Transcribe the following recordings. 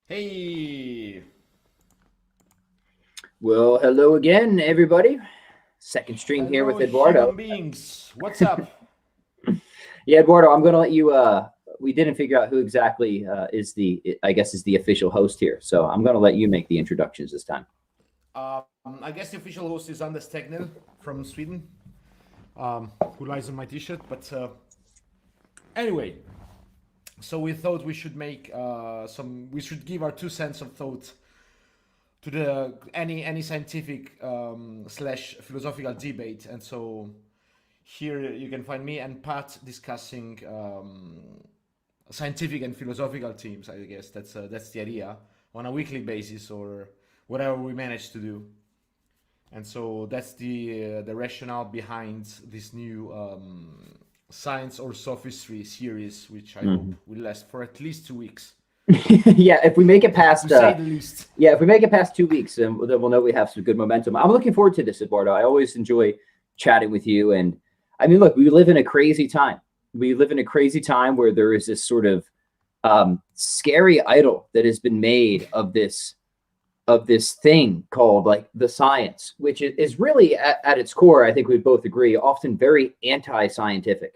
Hey, Well, hello again, everybody. Second stream here with hello Eduardo. human beings. What's up? Yeah, Eduardo, I'm going to let you. We didn't figure out who exactly I guess, is the official host here. So I'm going to let you make the introductions this time. I guess the official host is Anders Tegnell from Sweden, who lies on my t-shirt. But anyway, so we thought we should make we should give our 2 cents of thought to the any scientific slash philosophical debate. And so here you can find me and Pat discussing scientific and philosophical teams. I guess that's the idea on a weekly basis or whatever we manage to do. And so that's the rationale behind this new Science or Sophistry series, which I hope will last for at least 2 weeks, Yeah, if we make it past, to say the least. yeah, if we make it past 2 weeks, then we'll know we have some good momentum. I'm looking forward to this, Eduardo. I always enjoy chatting with you, and I mean, look, we live in a crazy time. We live in a crazy time where there is this sort of scary idol that has been made of this thing called like the science, which is really at its core, I think we both agree, often very anti-scientific,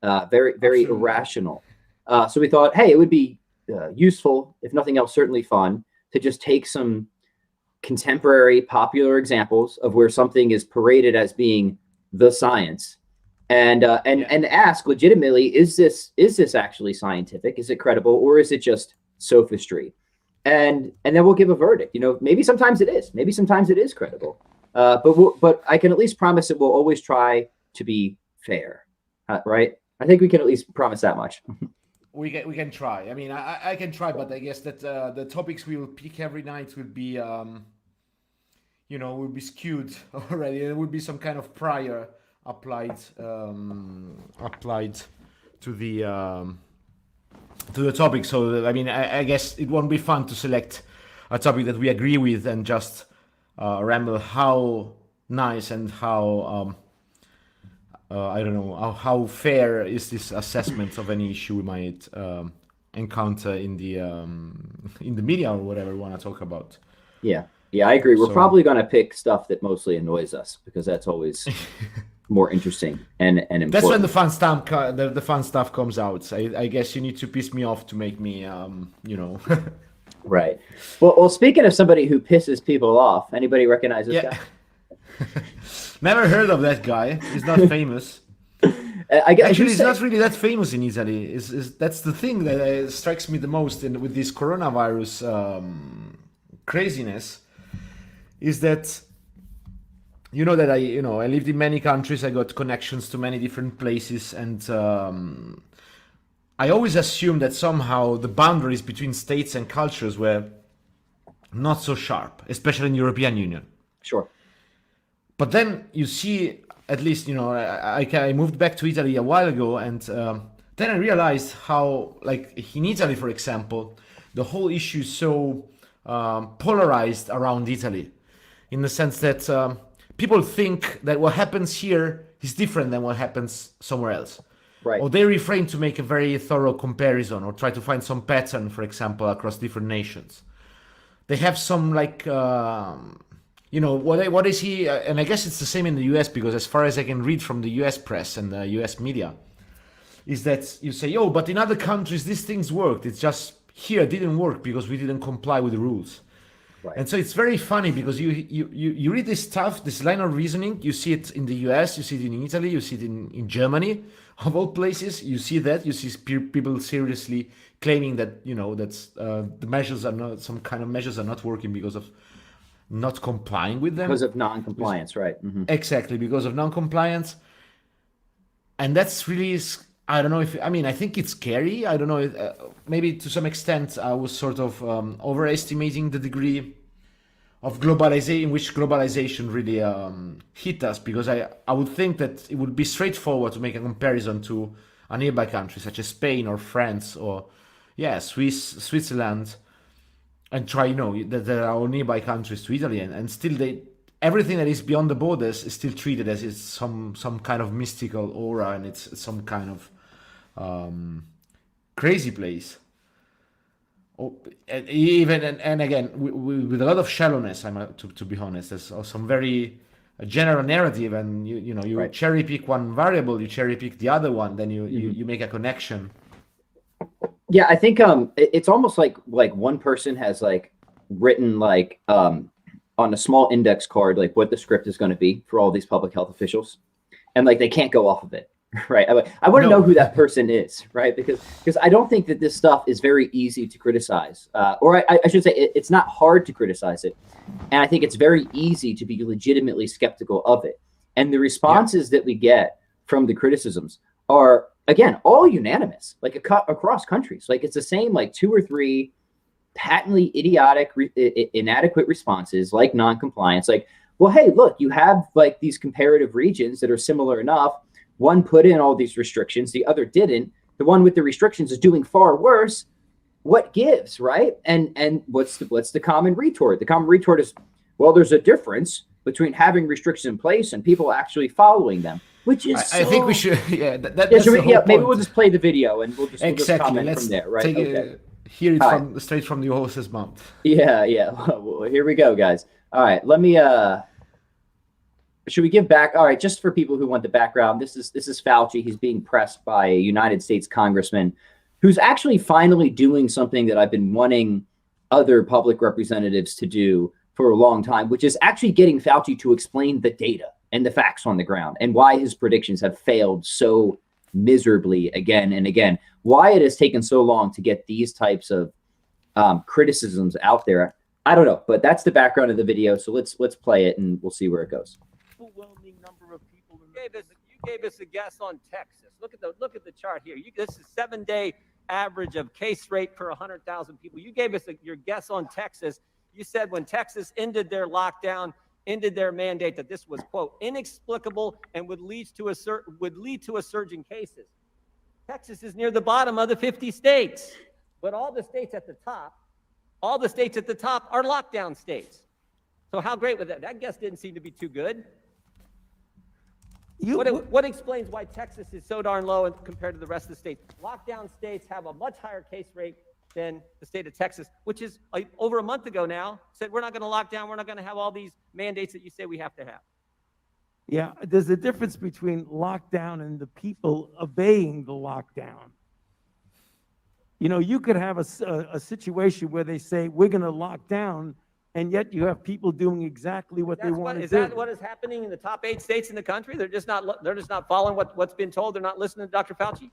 very Absolutely. irrational. So we thought, hey, it would be useful, if nothing else, certainly fun, to just take some contemporary popular examples of where something is paraded as being the science, Yeah. and ask legitimately, is this actually scientific? Is it credible, or is it just sophistry? And then we'll give a verdict. Maybe sometimes it is. Maybe sometimes it is credible. But I can at least promise that we'll always try to be fair, right? I think we can at least promise that much. We can try. I mean, I can try, but I guess that the topics we will pick every night will be will be skewed already. There will be some kind of prior applied to the topic. So I mean, I guess it won't be fun to select a topic that we agree with and just ramble how nice and how I don't know how fair is this assessment of any issue we might encounter in the media or whatever we want to talk about. Yeah, yeah, I agree. We're So probably going to pick stuff that mostly annoys us because that's always more interesting and that's when the important. fun stuff the fun stuff comes out. I guess you need to piss me off to make me Right. Well, speaking of somebody who pisses people off, anybody recognize this yeah. guy? Never heard of that guy. He's not famous. I do Actually, it's say, not really that famous in Italy. That's the thing that strikes me the most with this coronavirus craziness is that I lived in many countries. I got connections to many different places, and I always assumed that somehow the boundaries between states and cultures were not so sharp, especially in the European Union. sure. But then you see, at least I moved back to Italy a while ago, and then I realized how, like in Italy, for example, the whole issue is so polarized around Italy, in the sense that people think that what happens here is different than what happens somewhere else, Right. or they refrain to make a very thorough comparison or try to find some pattern, for example, across different nations. They have some like what is he and I guess it's the same in the US, because as far as I can read from the US press and the US media is that you say, oh, but in other countries these things worked, it's just here it didn't work because we didn't comply with the rules. Right. And so it's very funny because you read this stuff, this line of reasoning, you see it in the US, you see it in Italy, you see it in Germany, of all places. You see that, you see people seriously claiming that, that's the measures are not, some kind of measures are not working because of not complying with Because them. of non-compliance, right? Exactly, because of non-compliance. And that's really, I don't know if, I mean, I think it's scary. I don't know, maybe to some extent I was sort of overestimating the degree of globalization, in which globalization really hit us, because I would think that it would be straightforward to make a comparison to a nearby country such as Spain or France or Switzerland, and try, that there are nearby countries to Italy, and still everything that is beyond the borders is still treated as it's some kind of mystical aura, and it's some kind of crazy place. and even and again with a lot of shallowness. To be honest, there's some very general narrative, and you Right. cherry pick one variable, you cherry pick the other one, then you make a connection. Yeah, I think it's almost like one person has like written like on a small index card like what the script is going to be for all these public health officials, and like they can't go off of it. Right. I want to know who that person is, right? Because I don't think that this stuff is very easy to criticize, or I should say it's not hard to criticize it. And I think it's very easy to be legitimately skeptical of it. And the responses that we get from the criticisms are, again, all unanimous, like across countries. Like it's the same, like 2 or 3 patently idiotic, inadequate responses, like non-compliance. Like, well, hey, look, you have like these comparative regions that are similar enough. One put in all these restrictions, the other didn't. The one with the restrictions is doing far worse. What gives, right? And what's the common retort? The common retort is, well, there's a difference between having restrictions in place and people actually following them, which is I think we should, that's maybe we'll just play the video and we'll just comment Let's from there, right? Hear it straight from the horse's mouth. Yeah. Well, here we go, guys. All right, let me should we give back? All right, just for people who want the background, this is Fauci. He's being pressed by a United States congressman who's actually finally doing something that I've been wanting other public representatives to do for a long time, which is actually getting Fauci to explain the data and the facts on the ground and why his predictions have failed so miserably again and again, why it has taken so long to get these types of criticisms out there. I don't know, but that's the background of the video. So let's play it and we'll see where it goes. Overwhelming number of people. You gave us a guess on Texas. Look at the chart here. This is 7-day average of case rate per 100,000 people. You gave us your guess on Texas. You said when Texas ended their lockdown, ended their mandate, that this was, quote, inexplicable and would lead to a surge in cases. Texas is near the bottom of the 50 states, but all the states at the top are lockdown states. So how great was that? That guess didn't seem to be too good. What explains why Texas is so darn low compared to the rest of the states? Lockdown states have a much higher case rate than the state of Texas, which is like over a month ago now, said we're not going to lock down, we're not going to have all these mandates that you say we have to have. Yeah, there's a difference between lockdown and the people obeying the lockdown. You could have a situation where they say we're going to lock down, and yet you have people doing exactly what they want to do. Is that what is happening in the top 8 states in the country? They're just not following what's been told. They're not listening to Dr. Fauci.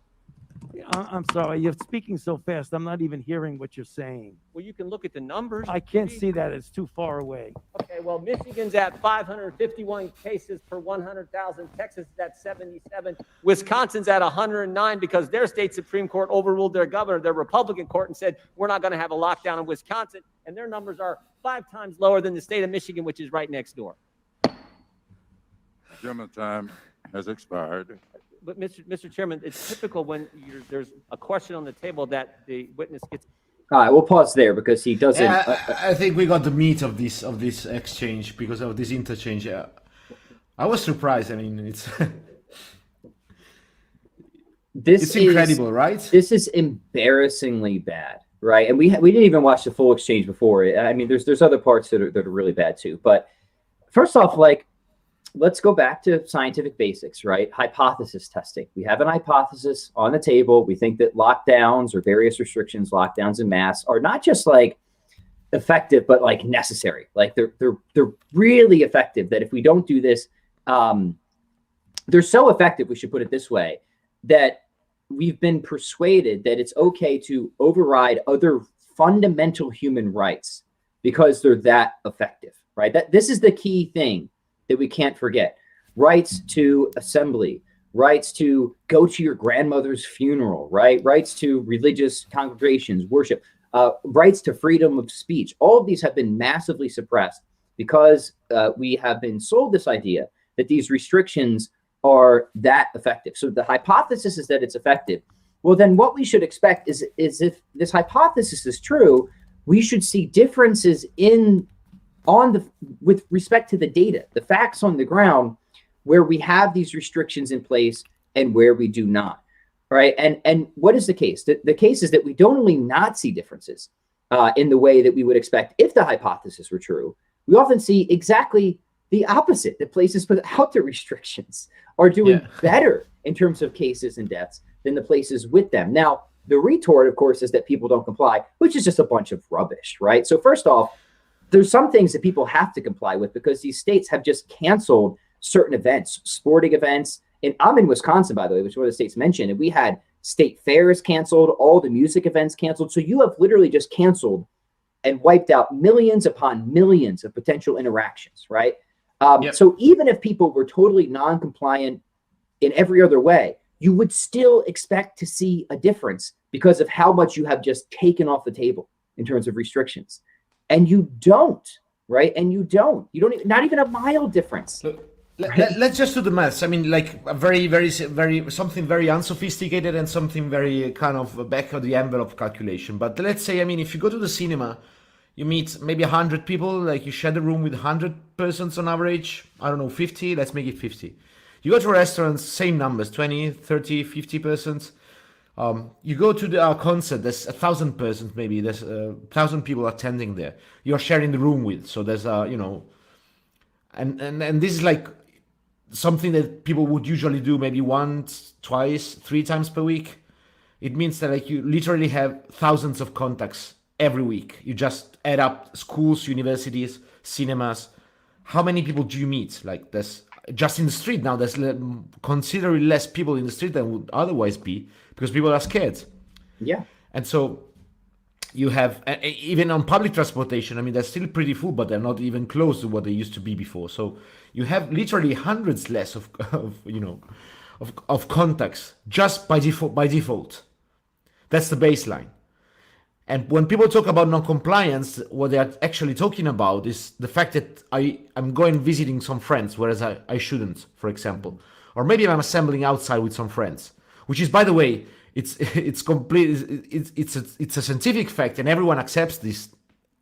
I'm sorry, you're speaking so fast. I'm not even hearing what you're saying. Well, you can look at the numbers. I can't see that. It's too far away. Okay, well, Michigan's at 551 cases per 100,000. Texas is at 77. Wisconsin's at 109 because their state Supreme Court overruled their governor, their Republican court, and said we're not going to have a lockdown in Wisconsin. And their numbers are 5 times lower than the state of Michigan, which is right next door. Gentleman's time has expired. But Mr. Chairman, it's typical when there's a question on the table that the witness gets. All right, we'll pause there because he doesn't. I think we got the meat of this exchange because of this interchange. I was surprised. I mean, it's it's incredible, right? This is embarrassingly bad, right? And we didn't even watch the full exchange before. I mean, there's other parts that are really bad too. But first off, like, let's go back to scientific basics, right? Hypothesis testing. We have an hypothesis on the table. We think that lockdowns or various restrictions, lockdowns and masks are not just like effective, but like necessary. Like they're really effective, that if we don't do this, they're so effective, we should put it this way, that we've been persuaded that it's okay to override other fundamental human rights because they're that effective, right? This is the key thing that we can't forget. Rights to assembly, rights to go to your grandmother's funeral, right? Rights to religious congregations, worship, rights to freedom of speech. All of these have been massively suppressed because we have been sold this idea that these restrictions are that effective. So the hypothesis is that it's effective. Well, then what we should expect is if this hypothesis is true, we should see differences with respect to the data, the facts on the ground, where we have these restrictions in place and where we do not, right? And what is the case? The case is that we don't only not see differences, in the way that we would expect if the hypothesis were true. We often see exactly the opposite. The places without the restrictions are doing better in terms of cases and deaths than the places with them. Now, the retort, of course, is that people don't comply, which is just a bunch of rubbish, right? So first off, there's some things that people have to comply with because these states have just canceled certain events, sporting events. And I'm in Wisconsin, by the way, which is one of the states mentioned, and we had state fairs canceled, all the music events canceled. So you have literally just canceled and wiped out millions upon millions of potential interactions, right? So even if people were totally non-compliant in every other way, you would still expect to see a difference because of how much you have just taken off the table in terms of restrictions. And you don't, right? And you don't not even a mild difference. Let's just do the maths. I mean, like a very something very unsophisticated and something very kind of back of the envelope calculation. But let's say, I mean, if you go to the cinema, you meet maybe 100 people, like you share the room with 100 persons on average. I don't know, 50, let's make it 50. You go to a restaurant, same numbers, 20, 30, 50 persons. You go to the concert, there's 1,000 persons, maybe there's 1,000 people attending there. You're sharing the room with, so there's and this is like something that people would usually do maybe once, twice, 3 times per week. It means that like you literally have thousands of contacts every week. You just add up schools, universities, cinemas. How many people do you meet? Like there's just in the street now, there's considerably less people in the street than would otherwise be because people are scared. Yeah. And so you have, even on public transportation, I mean, they're still pretty full, but they're not even close to what they used to be before. So you have literally hundreds less of contacts just by default. That's the baseline. And when people talk about non-compliance, what they're actually talking about is the fact that I'm going visiting some friends, whereas I shouldn't, for example. Or maybe I'm assembling outside with some friends, which is, by the way, it's a scientific fact, and everyone accepts this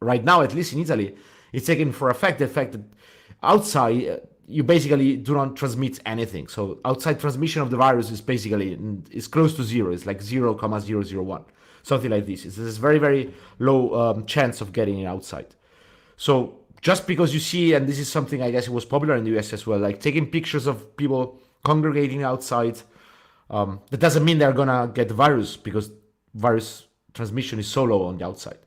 right now, at least in Italy. It's taken for a fact, the fact that outside you basically do not transmit anything. So outside transmission of the virus is basically is close to zero. It's like 0,001. Something like this. It's this very, very low chance of getting it outside. So just because you see, and this is something I guess it was popular in the US as well, like taking pictures of people congregating outside, that doesn't mean they're gonna get the virus because virus transmission is so low on the outside.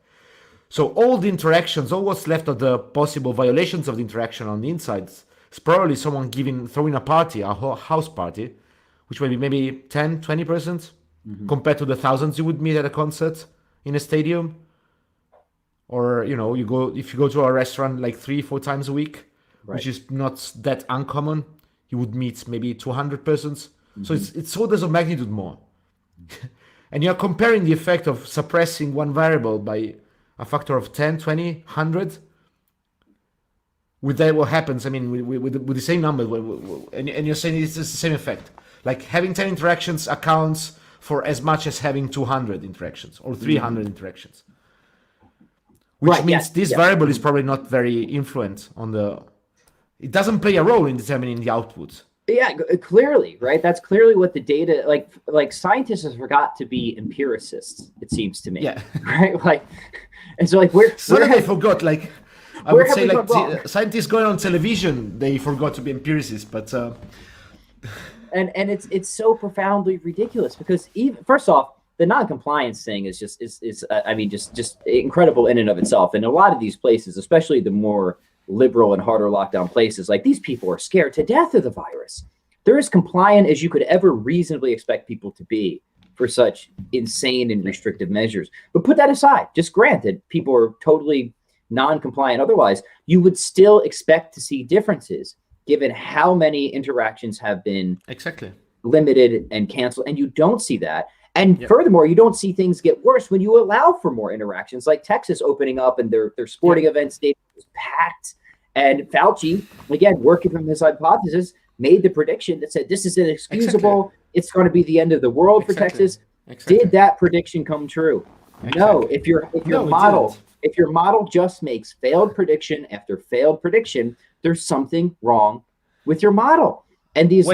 So all the interactions, all what's left of the possible violations of the interaction on the inside is probably someone throwing a party, a house party, which may be maybe 10, 20%. Compared to the thousands you would meet at a concert in a stadium, or if you go to a restaurant like 3-4 times a week, which is not that uncommon, you would meet maybe 200 persons. So it's orders of magnitude more. And you're comparing the effect of suppressing one variable by a factor of 10, 20, 100 with that what happens. I mean, with the same number, and you're saying it's the same effect. Like having 10 interactions accounts for as much as having 200 interactions or 300 interactions, which means this variable is probably not very influent on it doesn't play a role in determining the output. Yeah, clearly, right? That's clearly what the data, like scientists have forgot to be empiricists, it seems to me. Yeah. Right? Like, and so like they forgot, like, I would say like scientists going on television, they forgot to be empiricists, but And it's so profoundly ridiculous because even first off, the non-compliance thing is just incredible in and of itself. And a lot of these places, especially the more liberal and harder lockdown places, like these people are scared to death of the virus. They're as compliant as you could ever reasonably expect people to be for such insane and restrictive measures. But put that aside, just granted, people are totally non-compliant otherwise, you would still expect to see differences given how many interactions have been limited and canceled, and you don't see that. And furthermore, you don't see things get worse when you allow for more interactions, like Texas opening up and their sporting event stadium was packed. And Fauci, again, working from his hypothesis, made the prediction that said this is inexcusable. It's going to be the end of the world for Texas. Did that prediction come true? No. If your model just makes failed prediction after failed prediction, there's something wrong with your model. And these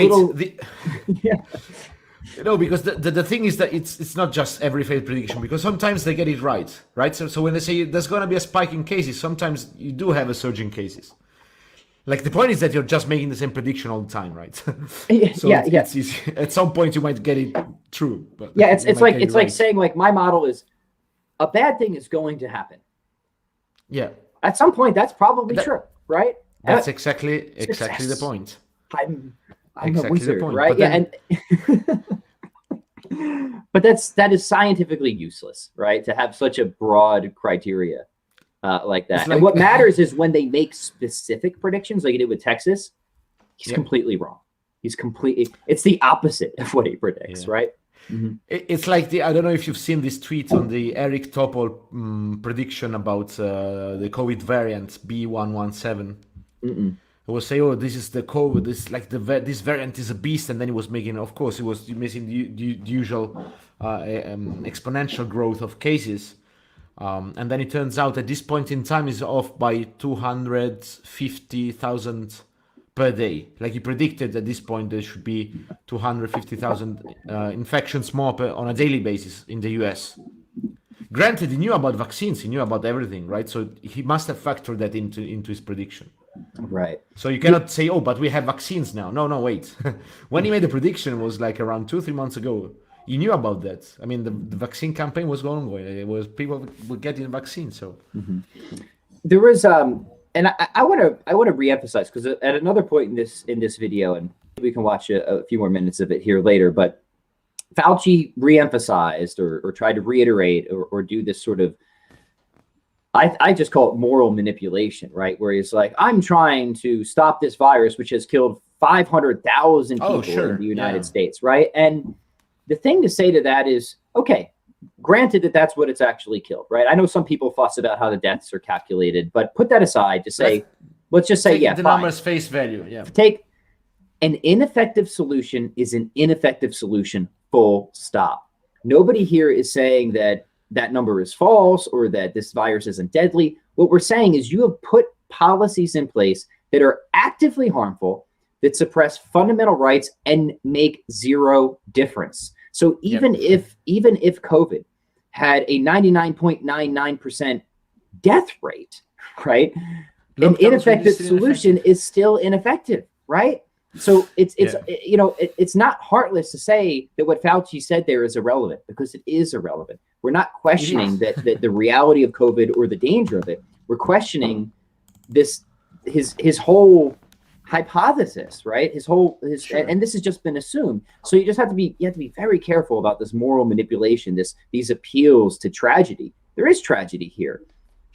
No, because the thing is that it's not just every failed prediction, because sometimes they get it right? So when they say there's going to be a spike in cases, sometimes you do have a surge in cases. Like the point is that you're just making the same prediction all the time, right? So it's easy. At some point you might get it true. But it's like saying like my model is a bad thing is going to happen. Yeah. At some point that's probably true, right? That's exactly the point. I'm exactly a wizard, the point. right? But then, but that is scientifically useless, right? To have such a broad criteria like that. And what matters is when they make specific predictions, like he did with Texas, he's completely wrong. It's the opposite of what he predicts, right? Mm-hmm. It's like I don't know if you've seen this tweet on the Eric Topol prediction about the COVID variant B117. It was saying, oh, this is the COVID. This variant is a beast, and then he was making. Of course, he was missing the usual exponential growth of cases, and then it turns out at this point in time is off by 250,000 per day. Like he predicted at this point, there should be 250,000 infections more on a daily basis in the US. Granted, he knew about vaccines, he knew about everything, right? So he must have factored that into his prediction. Right. So you cannot say, oh, but we have vaccines now. No, wait. When he made the prediction, it was like around 2-3 months ago. He knew about that. I mean, the vaccine campaign was going on. It was people were getting the vaccine. So there was and I want to reemphasize, because at another point in this video, and we can watch a few more minutes of it here later, but Fauci reemphasized or tried to reiterate or do this sort of, I just call it moral manipulation, right? Where he's like, I'm trying to stop this virus, which has killed 500,000 people in the United States, right? And the thing to say to that is, okay, granted that's what it's actually killed, right? I know some people fuss about how the deaths are calculated, but put that aside to say, let's just say, the numbers face value. Yeah. Take an ineffective solution is an ineffective solution, full stop. Nobody here is saying that number is false or that this virus isn't deadly. What we're saying is you have put policies in place that are actively harmful, that suppress fundamental rights and make zero difference. So even if COVID had a 99.99% death rate, right? An ineffective solution is still ineffective, right? So it's not heartless to say that what Fauci said there is irrelevant, because it is irrelevant. We're not questioning that the reality of COVID or the danger of it. We're questioning his whole hypothesis, right? And this has just been assumed. So you have to be very careful about this moral manipulation, these appeals to tragedy. There is tragedy here,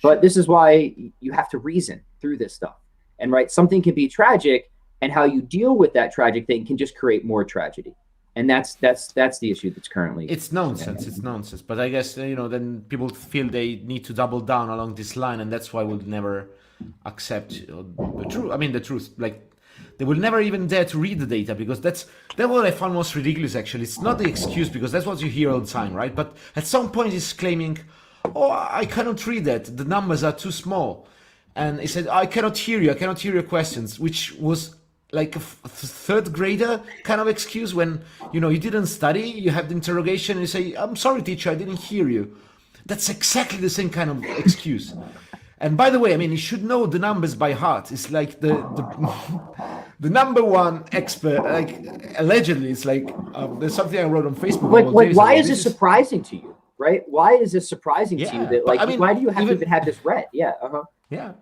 but this is why you have to reason through this stuff. And right, something can be tragic, and how you deal with that tragic thing can just create more tragedy. And that's the issue that's currently. It's nonsense. It's nonsense. But I guess then people feel they need to double down along this line, and that's why we'll never accept the truth. I mean, the truth. Like they will never even dare to read the data, because that's what I found most ridiculous. Actually, it's not the excuse, because that's what you hear all the time, right? But at some point, he's claiming, "Oh, I cannot read that. The numbers are too small," and he said, "I cannot hear you. I cannot hear your questions," which was like a third grader kind of excuse when you didn't study, you have the interrogation and you say, "I'm sorry, teacher, I didn't hear you." That's exactly the same kind of excuse. And by the way, I mean, you should know the numbers by heart. It's like the number one expert, like allegedly. It's like there's something I wrote on Facebook. Like why is this surprising to you, right? Why is this surprising to you that, like, I mean, why do you have to even have this read? Yeah. Yeah.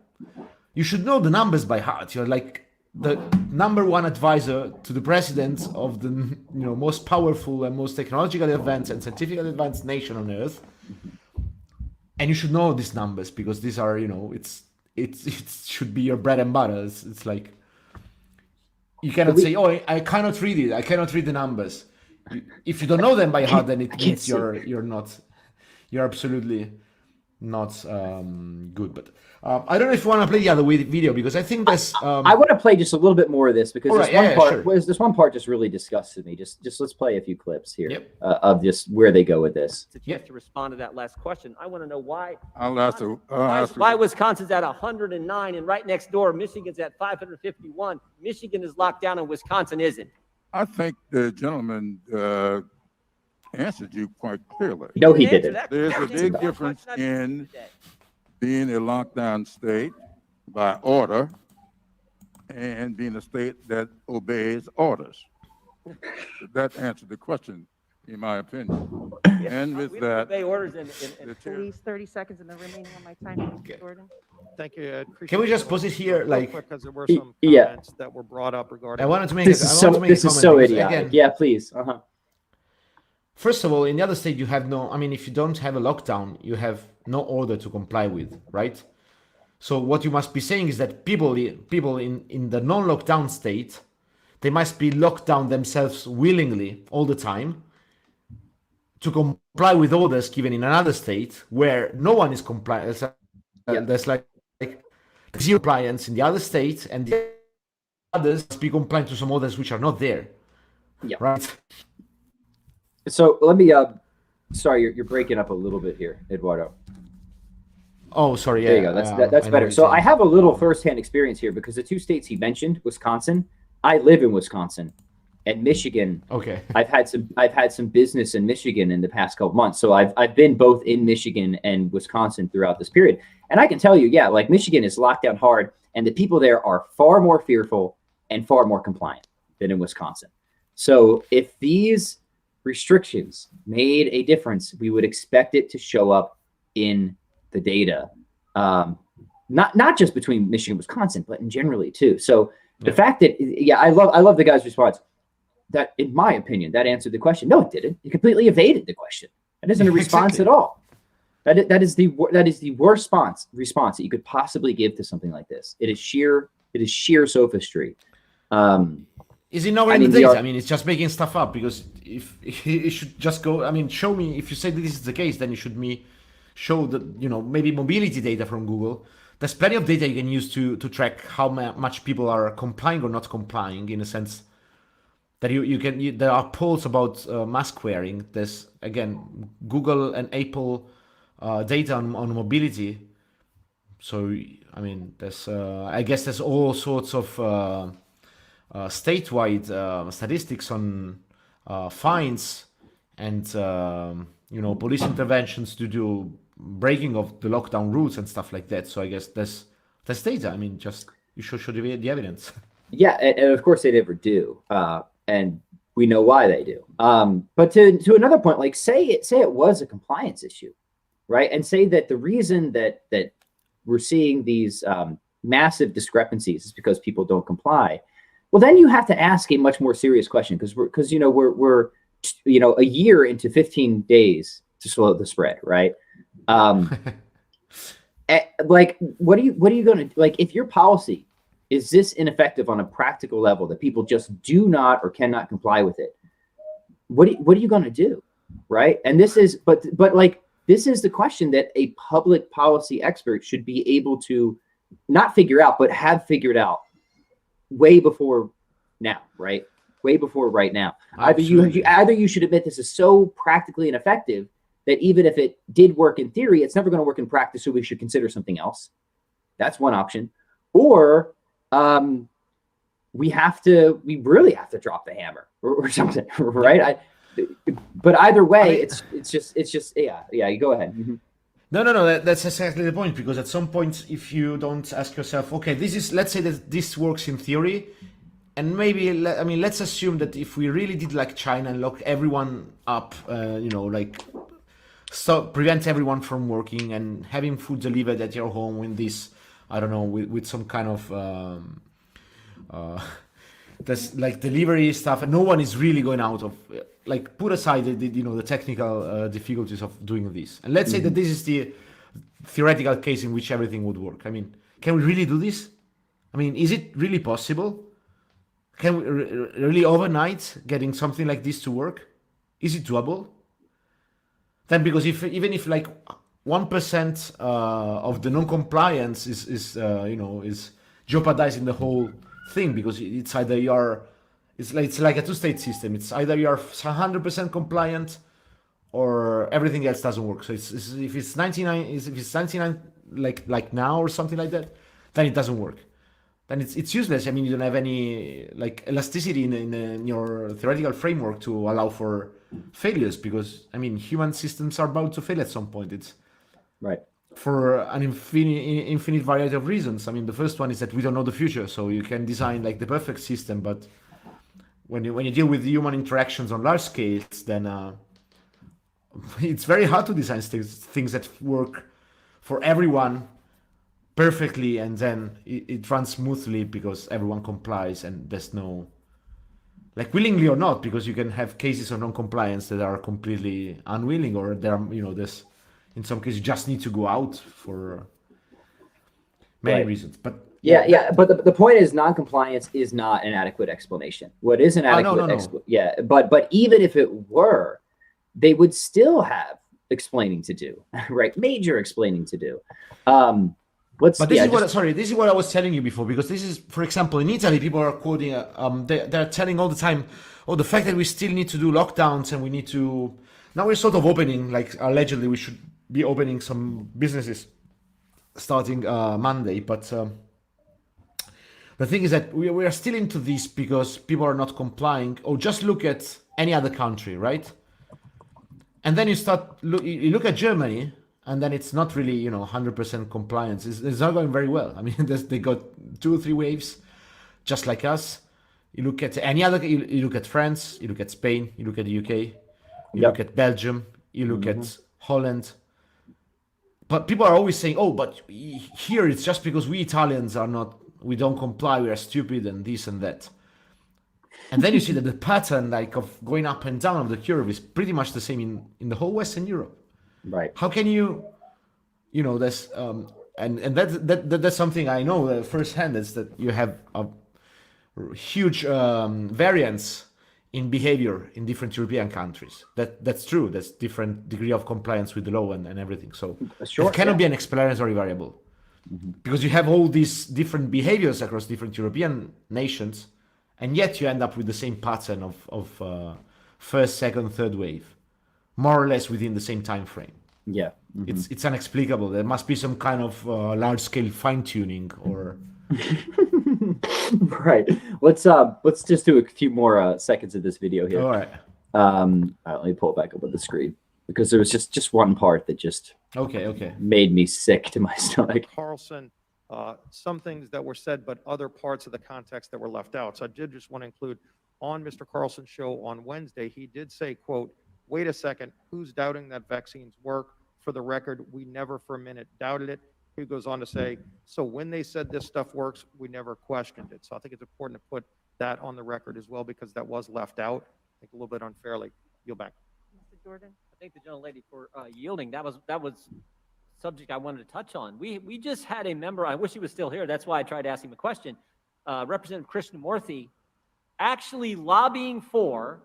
You should know the numbers by heart. You're like the number one advisor to the president of the most powerful and most technologically advanced and scientifically advanced nation on earth, and you should know these numbers, because these are it should be your bread and butter. It's like you cannot say, "Oh, I cannot read it. I cannot read the numbers." If you don't know them by heart, then it means you're absolutely not good. But I don't know if you want to play the other video, because I think there's. I want to play just a little bit more of this, because this one part just really disgusted me. Just let's play a few clips here of just where they go with this. To respond to that last question, I want to know why. Why Wisconsin's at 109 and right next door Michigan's at 551. Michigan is locked down and Wisconsin isn't. I think the gentleman answered you quite clearly. No, he Answer didn't. that There's a question. big One difference question I've asked you in today. being a lockdown state by order and being a state that obeys orders. That answered the question, in my opinion. And with We don't that, obey orders in the chair, Please, 30 seconds in the remaining of my time, Okay. Jordan. Thank you. Can we just pause it here, like- Because there were some Yeah. comments that were brought up regarding. I wanted to make This a, is I so wanted to make a this is comment so because, idiotic. again, Yeah, please. Uh-huh. first of all, in the other state, you have no. I mean, if you don't have a lockdown, you have no order to comply with, right? So what you must be saying is that people in the non-lockdown state, they must be locked down themselves willingly all the time to comply with orders given in another state where no one is compliant. There's like zero compliance in the other state, and the others must be compliant to some orders which are not there. Yeah. Right. So let me. Sorry, you're breaking up a little bit here, Eduardo. Oh, sorry. Yeah, There you go. That's I that's know better. what So you're I saying. have a little firsthand experience here because the two states he mentioned, Wisconsin, I live in Wisconsin, and Michigan. Okay. I've had some business in Michigan in the past couple months, so I've been both in Michigan and Wisconsin throughout this period, and I can tell you, yeah, like Michigan is locked down hard, and the people there are far more fearful and far more compliant than in Wisconsin. So if these restrictions made a difference, we would expect it to show up in the data, not just between Michigan and Wisconsin, but in generally too. So the fact that, yeah, I love the guy's response. That, in my opinion, that answered the question. No, it didn't. It completely evaded the question. That isn't a response Exactly. at all. That is the worst response that you could possibly give to something like this. It is sheer sophistry. Is it nowhere I in mean, the data? we are- I mean, it's just making stuff up because if it should just go. I mean, show me if you say that this is the case, then you should show that maybe mobility data from Google. There's plenty of data you can use to track how much people are complying or not complying. In a sense that there are polls about mask wearing. There's again Google and Apple data on mobility. So I mean, there's I guess there's all sorts of statewide statistics on fines and police interventions to do breaking of the lockdown rules and stuff like that. So I guess there's data. I mean, just you should show the evidence. Yeah, and of course they never do, and we know why they do. But to another point, like say it was a compliance issue, right? And say that the reason that we're seeing these massive discrepancies is because people don't comply. Well, then you have to ask a much more serious question because we're a year into 15 days to slow the spread, right? Like, what are you going to like if your policy is this ineffective on a practical level that people just do not or cannot comply with it? What are you going to do, right? And this is, but like this is the question that a public policy expert should be able to not figure out, but have figured out way before now, right? Way before right now. Either you should admit this is so practically ineffective that even if it did work in theory, it's never going to work in practice, so we should consider something else. That's one option. Or we really have to drop the hammer or something, right? But either way, it's just yeah. You go ahead. Mm-hmm. No. That's exactly the point, because at some point, if you don't ask yourself, okay, let's say that this works in theory, and maybe, I mean, let's assume that if we really did like China and lock everyone up, prevent everyone from working and having food delivered at your home in this, I don't know, with some kind of there's like delivery stuff, and no one is really going out of, like, put aside the technical difficulties of doing this, and let's say that this is the theoretical case in which everything would work. I mean, can we really do this? I mean, is it really possible? Can we really overnight getting something like this to work? Is it doable? Then, because even if like 1% of the non-compliance is jeopardizing the whole thing, because it's either it's like a two-state system. It's either you're 100% compliant or everything else doesn't work. So if it's 99 like now or something like that, then it doesn't work. then it's useless. I mean, you don't have any like elasticity in your theoretical framework to allow for failures, because I mean, human systems are bound to fail at some point. It's Right. for an infinite variety of reasons. I mean, the first one is that we don't know the future, so you can design like the perfect system, but when you deal with human interactions on large scales, then it's very hard to design things that work for everyone perfectly, and then it runs smoothly because everyone complies, and there's no, like, willingly or not, because you can have cases of non-compliance that are completely unwilling, or there are, there's, in some cases, you just need to go out for many Right. reasons. But Yeah. But the point is, non-compliance is not an adequate explanation. What is an adequate no. but even if it were, they would still have explaining to do, right? Major explaining to do. This is what I was telling you before, because this is, for example, in Italy, people are quoting, they're telling all the time, the fact that we still need to do lockdowns and we need to, now we're sort of opening, like allegedly we should be opening some businesses starting Monday, but the thing is that we are still into this because people are not complying. Or just look at any other country, right? And then you look at Germany, and then it's not really 100% compliance. It's not going very well. I mean, they got 2 or 3 waves, just like us. You look at any other. You look at France. You look at Spain. You look at the UK. You look at Belgium. You look at Holland. But people are always saying, "Oh, but here it's just because we Italians we don't comply. We are stupid and this and that." And then you see that the pattern, like, of going up and down of the curve is pretty much the same in the whole Western Europe. Right. How can there's and that's something I know firsthand, is that you have a huge variance in behavior in different European countries. That's true. That's different degree of compliance with the law and everything. So it cannot be an explanatory variable, because you have all these different behaviors across different European nations, and yet you end up with the same pattern of first, second, third wave, more or less within the same time frame. Yeah. It's inexplicable. There must be some kind of large scale fine tuning or. Right. Let's just do a few more seconds of this video here. All right. Let me pull it back up on the screen, because there was just one part that just okay made me sick to my stomach. Carlson, some things that were said, but other parts of the context that were left out. So I did just want to include, on Mr. Carlson's show on Wednesday, he did say, quote, "Wait a second, who's doubting that vaccines work? For the record, we never for a minute doubted it." He goes on to say, "So when they said this stuff works, we never questioned it." So I think it's important to put that on the record as well, because that was left out, I think, a little bit unfairly. Yield back. Mr. Jordan? I thank the gentlelady for yielding. That was subject I wanted to touch on. We just had a member, I wish he was still here, that's why I tried to ask him a question, Representative Krishnamurthy, actually lobbying for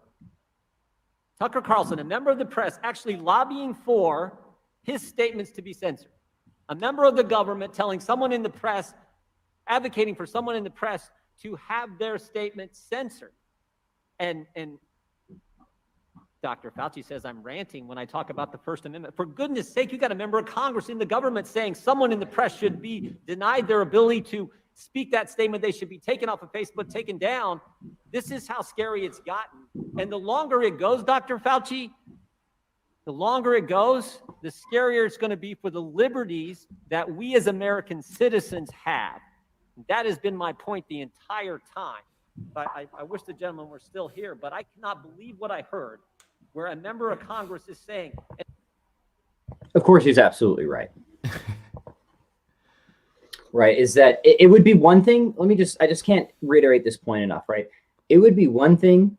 Tucker Carlson, a member of the press, actually lobbying for his statements to be censored. A member of the government telling someone in the press, advocating for someone in the press to have their statement censored. And Dr. Fauci says I'm ranting when I talk about the First Amendment. For goodness sake, you got a member of Congress in the government saying someone in the press should be denied their ability to speak that statement. They should be taken off of Facebook, taken down. This is how scary it's gotten. And the longer it goes, Dr. Fauci, the longer it goes, the scarier it's going to be for the liberties that we as American citizens have. That has been my point the entire time. I wish the gentleman were still here, but I cannot believe what I heard, where a member of Congress is saying. Of course, he's absolutely right. Right, is that it would be one thing. I just can't reiterate this point enough, right? It would be one thing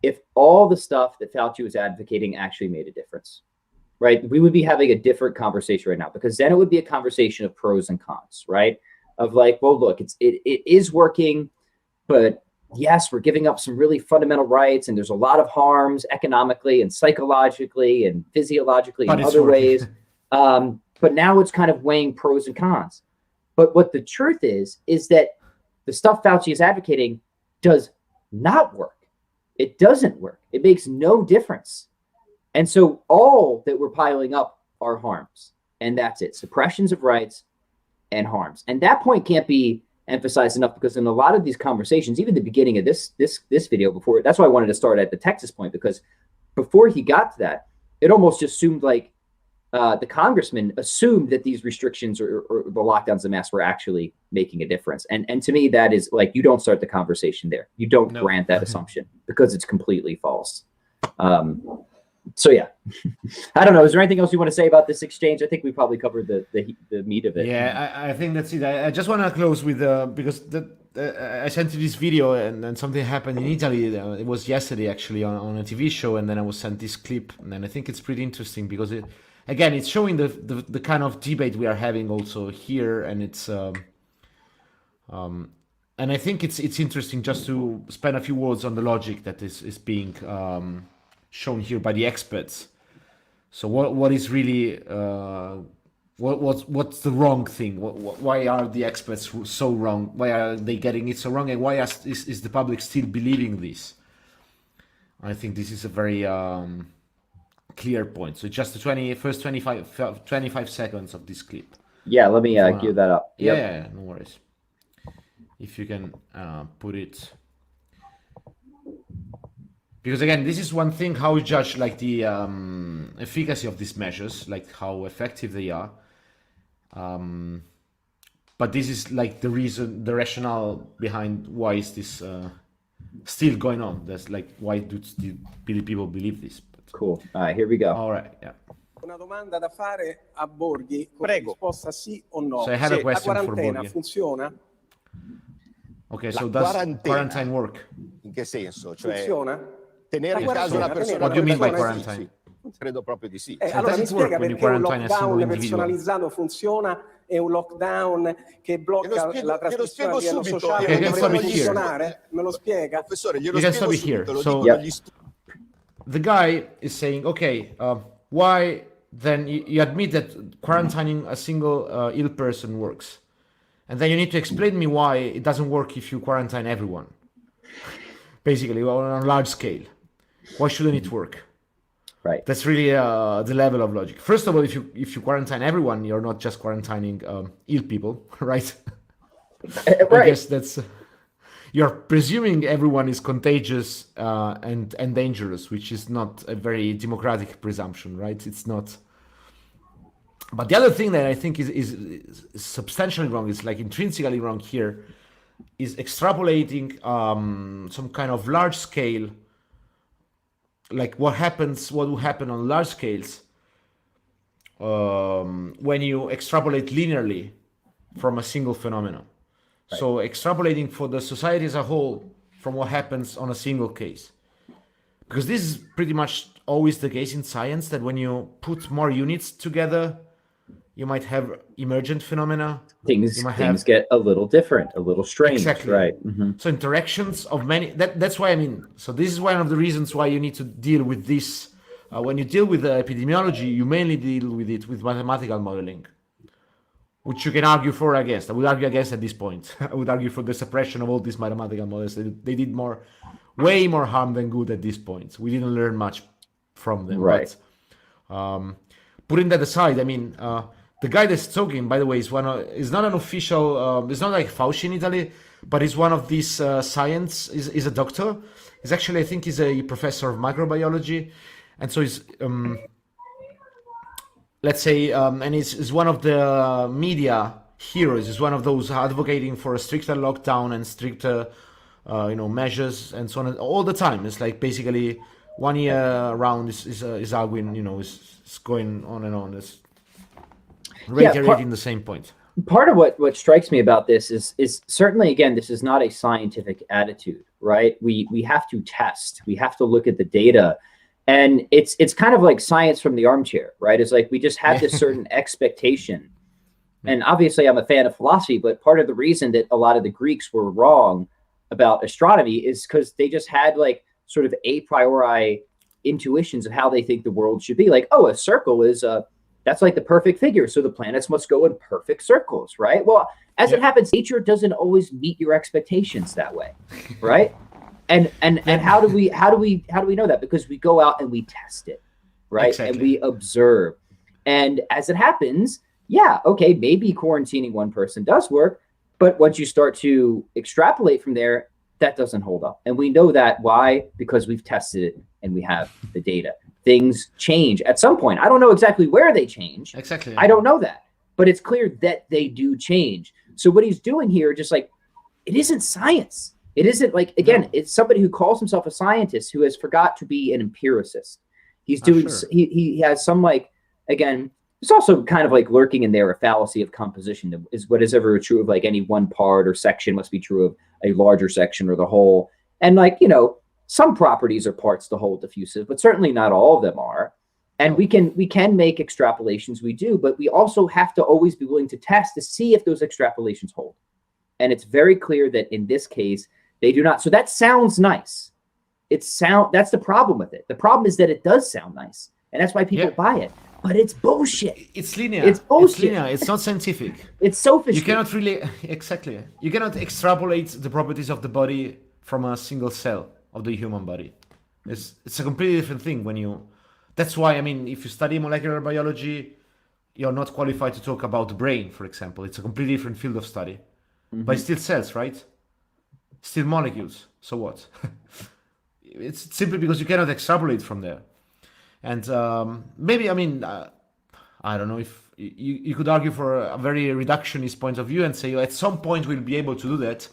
if all the stuff that Fauci was advocating actually made a difference, right? We would be having a different conversation right now, because then it would be a conversation of pros and cons, right? Of like, well, look, it is working, but yes, we're giving up some really fundamental rights, and there's a lot of harms economically and psychologically and physiologically in other ways. But now it's kind of weighing pros and cons. But what the truth is that the stuff Fauci is advocating does not work. It doesn't work. It makes no difference. And so all that we're piling up are harms. And that's it. Suppressions of rights and harms. And that point can't be emphasized enough, because in a lot of these conversations, even the beginning of this video before, that's why I wanted to start at the Texas point, because before he got to that, it almost just assumed like the congressman assumed that these restrictions or the lockdowns and masks were actually making a difference. And to me, that is like, you don't start the conversation there. You don't grant that assumption, because it's completely false. So yeah, I don't know. Is there anything else you want to say about this exchange? I think we probably covered the meat of it. Yeah, I think that's it. I just want to close with because I sent you this video, and something happened in Italy. It was yesterday actually on a TV show, and then I was sent this clip, and I think it's pretty interesting because it's showing the kind of debate we are having also here, and it's and I think it's interesting just to spend a few words on the logic that is being shown here by the experts. So what is really what's the wrong thing? Why are the experts so wrong? Why are they getting it so wrong? And why is the public still believing this? I think this is a very clear point. So just the first 25 seconds of this clip. Yeah, let me gear that up. Yep. Yeah, no worries. If you can put it. Because again, this is one thing, how we judge like the efficacy of these measures, like how effective they are. But this is like the rationale behind why is this still going on. That's like, why do still people believe this? But, cool. All right, here we go. All right, yeah. Una domanda da fare a Borghi, con risposta sì o no. So I have a question la for quarantena Borghi. funziona? Okay, so does quarantine work? In che senso? Cioè, Funziona? tenere in casa una persona... What do you mean by persona, quarantine? Sì, credo proprio di sì. Allora mi doesn't work spiega when you perché un quarantine a single lockdown individual. personalizzato funziona e un lockdown che blocca la trasmissione a livello sociale Okay, non you can dovrebbe stop it here. funzionare? Me lo spiega? Professore, glielo You can spiego stop it here. subito, lo So- dico agli The guy is saying, okay, why then you admit that quarantining a single ill person works, and then you need to explain me why it doesn't work if you quarantine everyone, basically on a large scale. Why shouldn't it work? Right. That's really the level of logic. First of all, if you quarantine everyone, you're not just quarantining ill people, right? I Right. guess that's you're presuming everyone is contagious and dangerous, which is not a very democratic presumption, right? It's not. But the other thing that I think is substantially wrong, is like intrinsically wrong here, is extrapolating some kind of large scale, like what will happen on large scales when you extrapolate linearly from a single phenomenon. Right. So extrapolating for the society as a whole from what happens on a single case. Because this is pretty much always the case in science, that when you put more units together, you might have emergent phenomena. Things get a little different, a little strange. Exactly. Right. Mm-hmm. So interactions of many, that's why, I mean, so this is one of the reasons why you need to deal with this. When you deal with epidemiology, you mainly deal with it with mathematical modeling, which you can argue for or against. I would argue against at this point. I would argue for the suppression of all these mathematical models. They did way more harm than good at this point. We didn't learn much from them. Right. But, putting that aside, I mean, the guy that's talking, by the way, is not an official. It's not like Fauci in Italy, but he's one of these science. Is a doctor. He's actually, I think, he's a professor of microbiology, and so he's. Let's say, and he's one of the media heroes. He's one of those advocating for a stricter lockdown and stricter, measures and so on all the time. It's like basically 1 year around is arguing, is going on and on. It's reiterating the same point. Part of what strikes me about this is certainly, again, this is not a scientific attitude, right? We have to test. We have to look at the data. And it's kind of like science from the armchair, right? It's like we just had this certain expectation. And obviously I'm a fan of philosophy, but part of the reason that a lot of the Greeks were wrong about astronomy is because they just had like sort of a priori intuitions of how they think the world should be. Like, oh, a circle is that's like the perfect figure. So the planets must go in perfect circles, right? Well, as it happens, nature doesn't always meet your expectations that way, right? And how do we know that? Because we go out and we test it, right? Exactly. And we observe. And as it happens, yeah, okay, maybe quarantining one person does work, But once you start to extrapolate from there, that doesn't hold up. And we know that. Why? Because we've tested it and we have the data. Things change at some point. I don't know exactly where they change. Exactly. I don't know that. But it's clear that they do change. So what he's doing here, just like, it isn't science. It isn't like, again, it's somebody who calls himself a scientist who has forgot to be an empiricist. He's doing, he has some like, again, it's also kind of like lurking in there a fallacy of composition. Is what is ever true of like any one part or section must be true of a larger section or the whole. And like, you know, some properties are parts the whole diffusive, but certainly not all of them are. And we can make extrapolations, we do, but we also have to always be willing to test to see if those extrapolations hold. And it's very clear that in this case, they do not. So that sounds nice. That's the problem with it. The problem is that it does sound nice. And that's why people buy it. But it's bullshit. It's linear. It's bullshit. It's linear. It's not scientific. It's sophistry. You cannot really, exactly. You cannot extrapolate the properties of the body from a single cell of the human body. It's a completely different thing when you, that's why, I mean, if you study molecular biology, you're not qualified to talk about the brain, for example. It's a completely different field of study. But it's still cells, right? Still molecules. So what? It's simply because you cannot extrapolate from there. And maybe, I mean, I don't know if you could argue for a very reductionist point of view and say, at some point we'll be able to do that.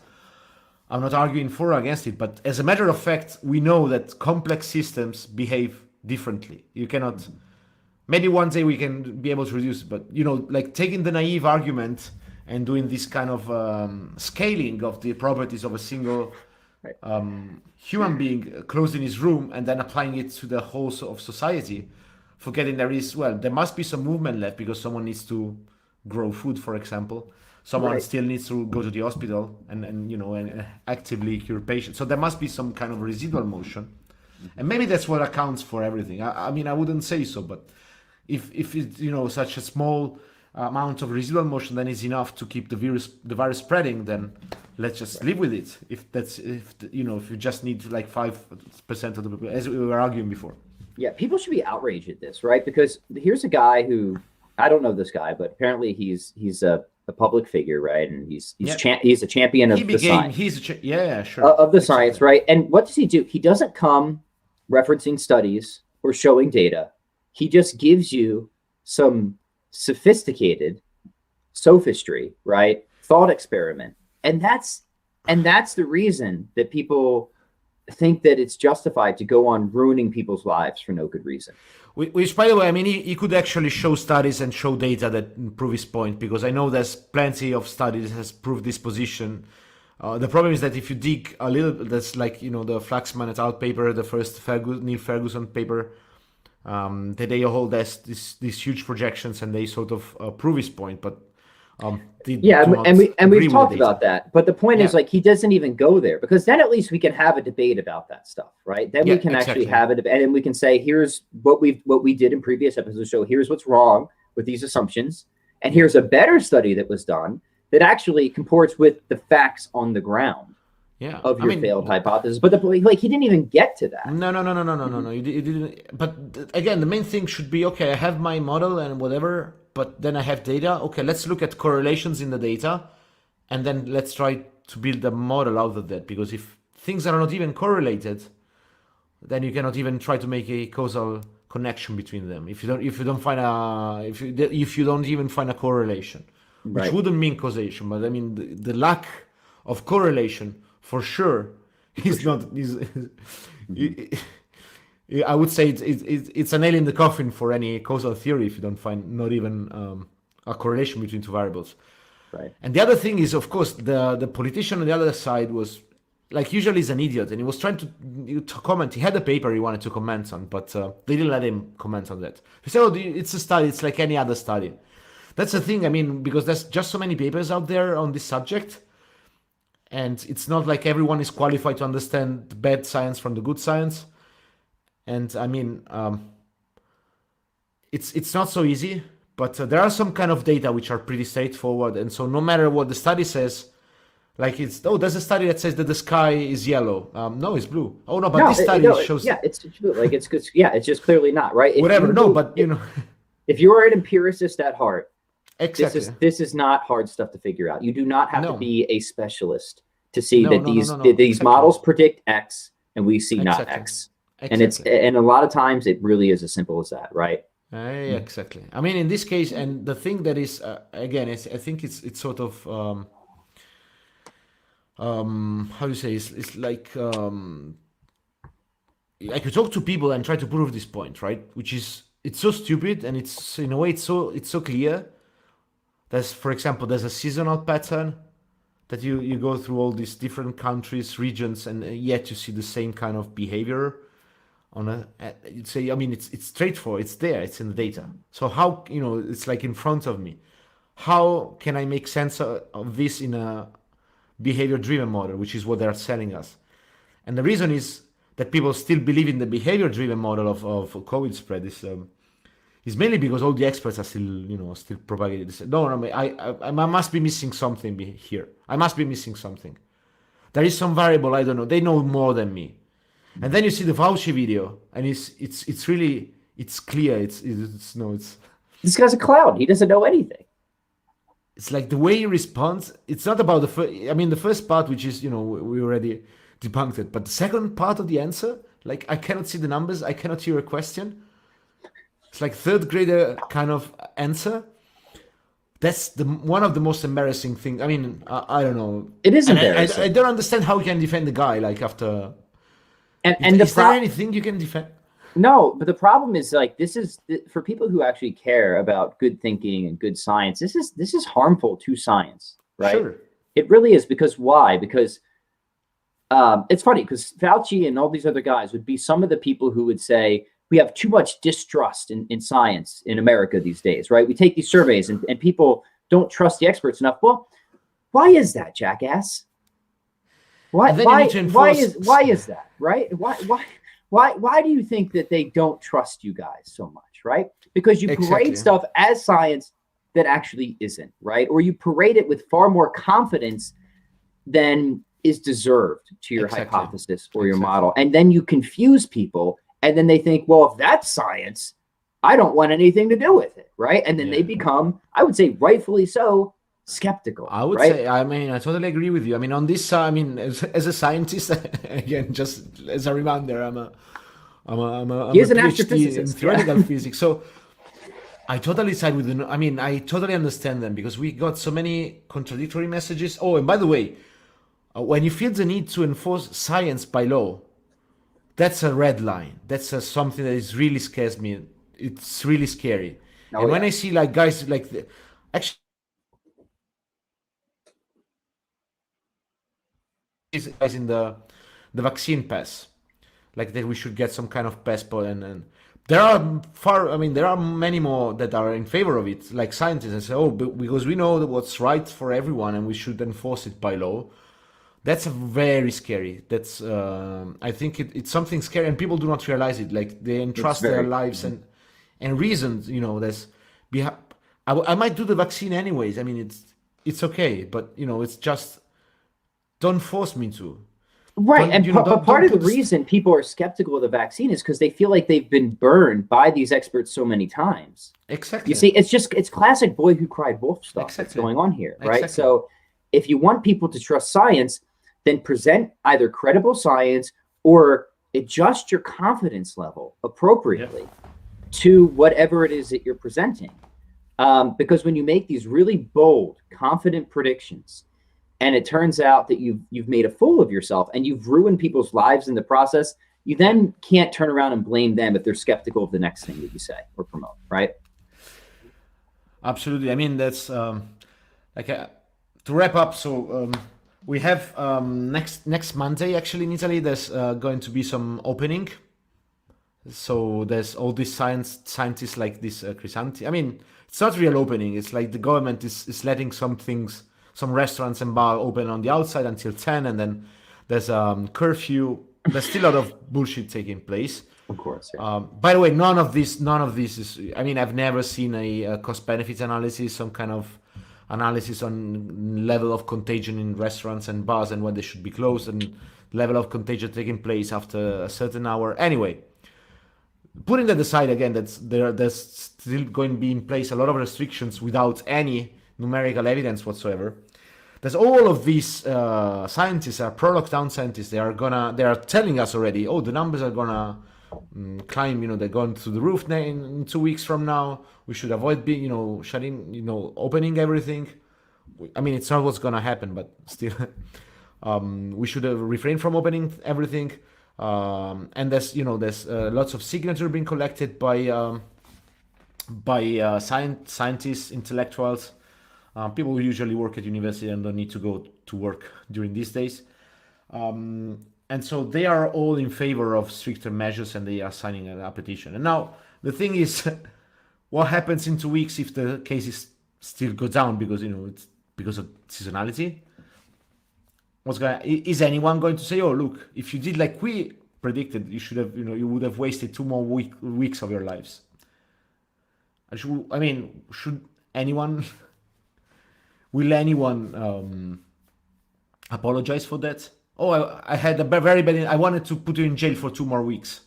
I'm not arguing for or against it, but as a matter of fact, we know that complex systems behave differently. You cannot, maybe one day we can be able to reduce, but, you know, like taking the naive argument and doing this kind of scaling of the properties of a single human being closed in his room and then applying it to the whole of society, forgetting there must be some movement left because someone needs to grow food, for example. Someone still needs to go to the hospital and you know, and actively cure patients. So there must be some kind of residual motion. And maybe that's what accounts for everything. I mean, I wouldn't say so, but if it's, you know, such a small amount of residual motion then is enough to keep the virus spreading, then let's just live with it. If you just need like 5% of the people, as we were arguing before. Yeah, people should be outraged at this, right? Because here's a guy who, I don't know this guy, but apparently he's a public figure, right? And he's a champion of the science. Of the science, right? And what does he do? He doesn't come referencing studies or showing data. He just gives you some sophisticated sophistry, right? Thought experiment. And that's the reason that people think that it's justified to go on ruining people's lives for no good reason. Which, by the way, I mean, he could actually show studies and show data that prove his point, because I know there's plenty of studies that has proved this position. The problem is that if you dig a little, that's like, you know, the Flaxman et al. Paper, the first Neil Ferguson paper, that they hold these huge projections and they sort of prove his point, but we've talked about that. But the point is, like, he doesn't even go there, because then at least we can have a debate about that stuff, right? Then we can actually have a debate, and we can say, here's what we did in previous episodes. So here's what's wrong with these assumptions, and here's a better study that was done that actually comports with the facts on the ground. Of your failed hypothesis, but he didn't even get to that. No. You didn't. But again, the main thing should be, okay, I have my model and whatever, but then I have data. Okay, let's look at correlations in the data, and then let's try to build a model out of that. Because if things are not even correlated, then you cannot even try to make a causal connection between them. If you don't even find a correlation, which wouldn't mean causation, but I mean the lack of correlation. For sure, he's not. I would say it's a nail in the coffin for any causal theory if you don't find not even a correlation between two variables. Right. And the other thing is, of course, the politician on the other side was, like, usually he's an idiot, and he was trying to comment. He had a paper he wanted to comment on, but they didn't let him comment on that. He said, "Oh, it's a study. It's like any other study." That's the thing. I mean, because there's just so many papers out there on this subject. And it's not like everyone is qualified to understand the bad science from the good science. And I mean, it's not so easy, but there are some kind of data which are pretty straightforward. And so no matter what the study says, like there's a study that says that the sky is yellow. No, it's blue. Oh no, but this study shows. Yeah, it's blue. Like it's just clearly not, right? But you know, if you are an empiricist at heart, Exactly. This is not hard stuff to figure out. You do not have to No. be a specialist to see No, that no, no, these no, no. that these Exactly. models predict X and we see not Exactly. X. And it's Exactly. and a lot of times it really is as simple as that, right? Exactly. I mean, in this case, and the thing that is again, I think it's sort of how do you say? It's like I could talk to people and try to prove this point, right? Which is it's so stupid, and it's in a way it's so clear. There's, for example, there's a seasonal pattern that you go through all these different countries, regions, and yet you see the same kind of behavior on a. You'd say, I mean, it's straightforward. It's there. It's in the data. So how it's like in front of me. How can I make sense of this in a behavior-driven model, which is what they're selling us? And the reason is that people still believe in the behavior-driven model of COVID spread is mainly because all the experts are still propagating this. No, I must be missing something here. I must be missing something. There is some variable I don't know. They know more than me. And then you see the Fauci video, and it's really clear. It's this guy's a clown. He doesn't know anything. It's like the way he responds. It's not about the first. I mean, the first part, which is we already debunked it, but the second part of the answer, like I cannot see the numbers. I cannot hear a question. It's like third grader kind of answer. That's one of the most embarrassing things. I mean, I don't know. It is And embarrassing. I don't understand how you can defend the guy like after. And is there anything you can defend? No, but the problem is like this is for people who actually care about good thinking and good science. This is harmful to science, right? Sure. It really is, because why? Because it's funny because Fauci and all these other guys would be some of the people who would say we have too much distrust in science in America these days, right? We take these surveys and people don't trust the experts enough. Well, why is that, jackass? Why is that, right? Why do you think that they don't trust you guys so much, right? Because you parade stuff as science that actually isn't, right? Or you parade it with far more confidence than is deserved to your hypothesis or your model. And then you confuse people, and then they think, well, if that's science, I don't want anything to do with it, right? And then they become, I would say rightfully so, skeptical. I would say, I mean, I totally agree with you. I mean, on this, I mean, as a scientist, again, just as a reminder, I'm a PhD in theoretical physics. So I totally side with I mean, I totally understand them because we got so many contradictory messages. Oh, and by the way, when you feel the need to enforce science by law, that's a red line. That's something that is really scares me. It's really scary. And when I see like guys like actually guys in the vaccine pass, like that we should get some kind of passport, and there are many more that are in favor of it, like scientists, and say, oh, because we know what's right for everyone and we should enforce it by law. That's very scary. That's I think it's something scary, and people do not realize it. Like they entrust their lives and reasons. I might do the vaccine anyways. I mean, it's okay, but it's just don't force me to. Right, but part of the reason people are skeptical of the vaccine is because they feel like they've been burned by these experts so many times. Exactly. You see, it's classic boy who cried wolf stuff that's going on here, right? So if you want people to trust science, then present either credible science or adjust your confidence level appropriately to whatever it is that you're presenting. Because when you make these really bold, confident predictions, and it turns out that you've made a fool of yourself and you've ruined people's lives in the process, you then can't turn around and blame them if they're skeptical of the next thing that you say or promote, right? Absolutely. I mean, that's to wrap up. So we have next Monday, actually, in Italy, there's going to be some opening. So there's all these scientists like this Crisanti. I mean, it's not real opening. It's like the government is letting some restaurants and bar open on the outside until 10, and then there's curfew. There's still a lot of bullshit taking place. Of course. By the way, none of this is. I mean, I've never seen a cost-benefit analysis, some kind of analysis on level of contagion in restaurants and bars and when they should be closed, and level of contagion taking place after a certain hour. Anyway, putting that aside again, there's still going to be in place a lot of restrictions without any numerical evidence whatsoever. There's all of these scientists are pro-lockdown scientists. They are telling us already, oh, the numbers are gonna climb. They're going to the roof in 2 weeks from now. We should avoid being, shutting, opening everything. I mean, it's not what's gonna happen, but still, we should refrain from opening everything. And there's lots of signatures being collected by scientists, intellectuals. People who usually work at university and don't need to go to work during these days. And so they are all in favor of stricter measures, and they are signing a petition. And now the thing is, what happens in 2 weeks if the cases still go down because, it's because of seasonality? Is anyone going to say, oh, look, if you did like we predicted, you should have, you would have wasted 2 more weeks of your lives? Should anyone... Will anyone apologize for that? Oh, I had a very bad... I wanted to put you in jail for 2 more weeks.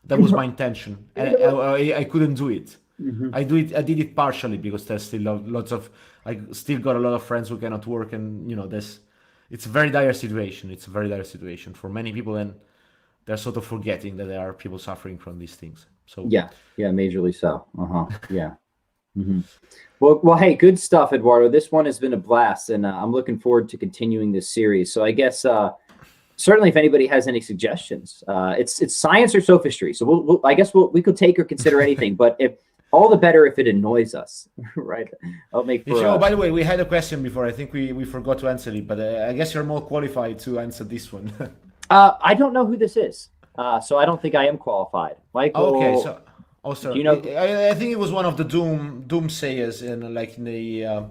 That was my intention. I couldn't do it. Mm-hmm. I did it partially because there's still lots of... I still got a lot of friends who cannot work, and, it's a very dire situation. It's a very dire situation for many people, and they're sort of forgetting that there are people suffering from these things. So yeah, majorly so. Yeah. Mm-hmm. Well, hey, good stuff, Eduardo. This one has been a blast, and I'm looking forward to continuing this series. So I guess certainly if anybody has any suggestions, it's science or sophistry. So I guess we could take or consider anything, but if all the better if it annoys us, right? I'll make. By the way, we had a question before. I think we forgot to answer it, but I guess you're more qualified to answer this one. I don't know who this is, so I don't think I am qualified. Michael. Okay, so. Also, do you know? I think it was one of the doomsayers in the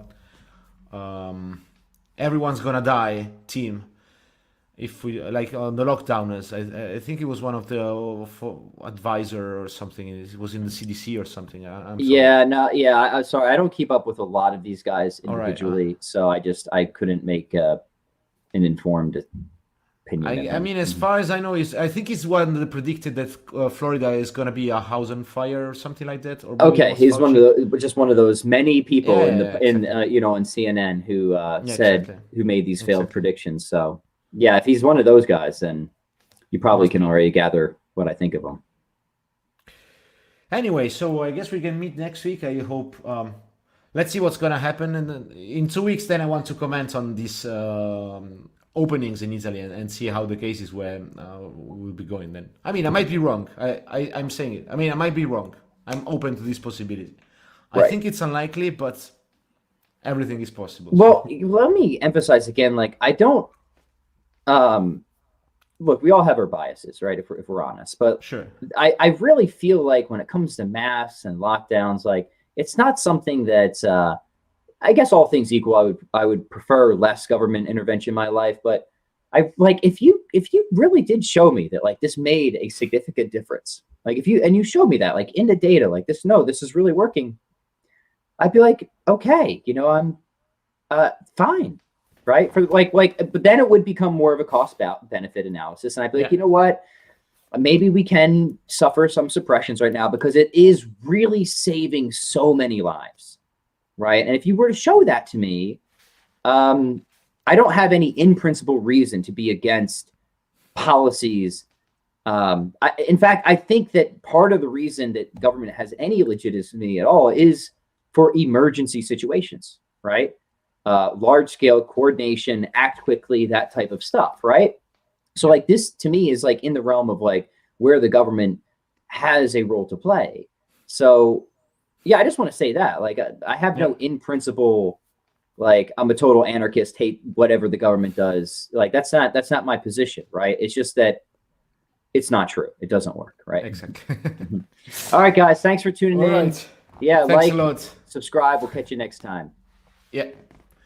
everyone's gonna die team. If we on the lockdowners, I think it was one of the advisor or something. It was in the CDC or something. I'm sorry. I'm sorry. I don't keep up with a lot of these guys individually, so I couldn't make an informed opinion. I mean, as far as I know, I think it's one that predicted that Florida is going to be a house on fire or something like that. Or he's Fauci. one of those many people on CNN who who made these failed predictions. So yeah, if he's one of those guys, then you probably can already gather what I think of him. Anyway, so I guess we can meet next week. I hope. Let's see what's going to happen, and in 2 weeks, then I want to comment on this. Openings in Italy and see how the cases will be going then. I mean, I might be wrong. I'm saying it. I mean, I might be wrong. I'm open to this possibility. Right. I think it's unlikely, but everything is possible. Well, let me emphasize again, I don't, look, we all have our biases, right? If we're honest, but sure. I really feel like when it comes to masks and lockdowns, it's not something that, I guess all things equal, I would prefer less government intervention in my life. But if you really did show me that this made a significant difference, you showed me that in the data, this is really working, I'd be okay, I'm fine, right? But then it would become more of a cost benefit analysis, and I'd be you know what? Maybe we can suffer some suppressions right now because it is really saving so many lives. Right. And if you were to show that to me, I don't have any in principle reason to be against policies. In fact, I think that part of the reason that government has any legitimacy at all is for emergency situations. Right. Large scale coordination, act quickly, that type of stuff. Right. So this to me is in the realm of where the government has a role to play. So yeah, I just want to say that, I have no in principle, I'm a total anarchist, hate whatever the government does. That's not my position, right? It's just that it's not true. It doesn't work, right? Exactly. All right, guys, thanks for tuning in. Right. Yeah, thanks a lot. Subscribe. We'll catch you next time. Yeah.